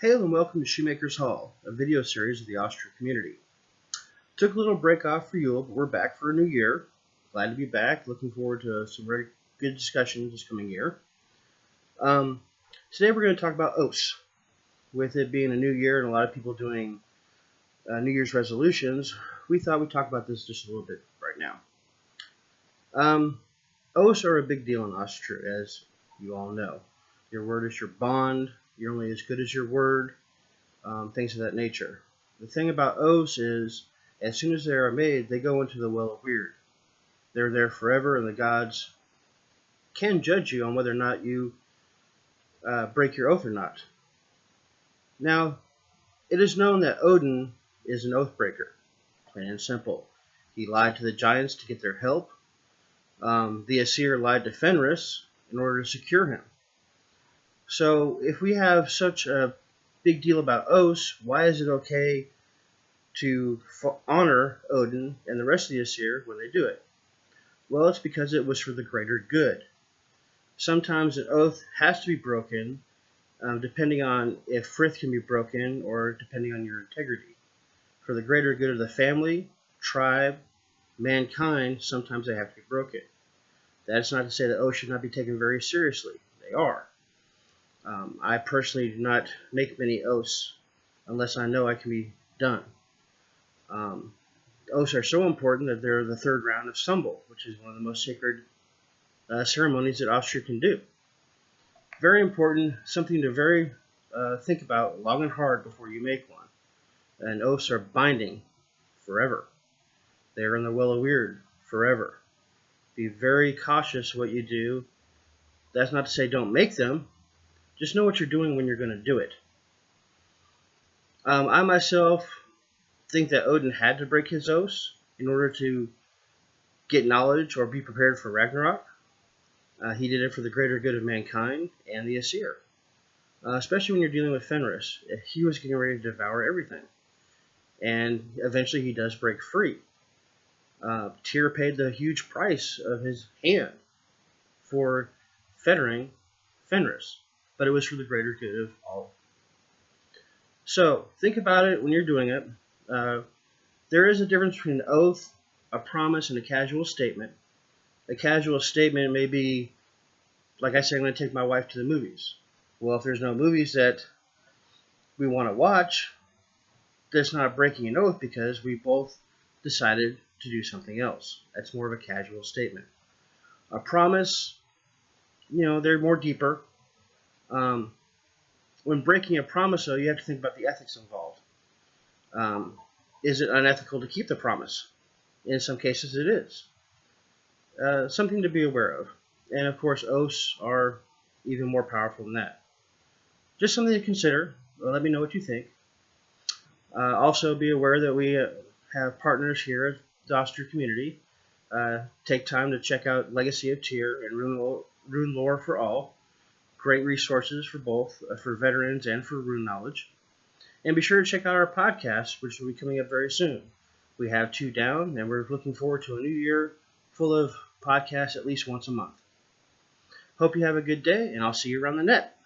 Hail and welcome to Shoemaker's Hall, a video series of the Asatru community. Took a little break off for Yule, but we're back for a new year. Glad to be back. Looking forward to some very good discussions this coming year. Today we're going to talk about oaths. With it being a new year and a lot of people doing New Year's resolutions, we thought we'd talk about this just a little bit right now. Oaths are a big deal in Asatru, as you all know. Your word is your bond. You're only as good as your word, things of that nature. The thing about oaths is, as soon as they are made, they go into the well of weird. They're there forever, and the gods can judge you on whether or not you break your oath or not. Now, it is known that Odin is an oath breaker, plain and simple. He lied to the giants to get their help. The Aesir lied to Fenris in order to secure him. So if we have such a big deal about oaths, why is it okay to honor Odin and the rest of the Aesir when they do it? Well, it's because it was for the greater good. Sometimes an oath has to be broken, depending on if Frith can be broken or depending on your integrity. For the greater good of the family, tribe, mankind, sometimes they have to be broken. That's not to say that oaths should not be taken very seriously. They are. I personally do not make many oaths unless I know I can be done. Oaths are so important that they're the third round of Sumbul, which is one of the most sacred ceremonies that Asatru can do. Very important, something to think about long and hard before you make one. And oaths are binding forever. They are in the well of weird forever. Be very cautious what you do. That's not to say don't make them. Just know what you're doing when you're going to do it. I myself think that Odin had to break his oaths in order to get knowledge or be prepared for Ragnarok. He did it for the greater good of mankind and the Aesir. Especially when you're dealing with Fenris. He was getting ready to devour everything. And eventually he does break free. Tyr paid the huge price of his hand for fettering Fenris. But it was for the greater good of all. So, think about it when you're doing it. There is a difference between an oath, a promise, and a casual statement. A casual statement may be, like I say, I'm going to take my wife to the movies. Well, if there's no movies that we want to watch, that's not breaking an oath because we both decided to do something else. That's more of a casual statement. A promise, they're more deeper. When breaking a promise, though, you have to think about the ethics involved. Is it unethical to keep the promise? In some cases, it is. Something to be aware of. And, of course, oaths are even more powerful than that. Just something to consider. Let me know what you think. Also, be aware that we have partners here at the Asatru community. Take time to check out Legacy of Tyr and Rune Lore for All. Great resources for both, for veterans and for rune knowledge. And be sure to check out our podcast, which will be coming up very soon. We have 2 down, and we're looking forward to a new year full of podcasts at least once a month. Hope you have a good day, and I'll see you around the net.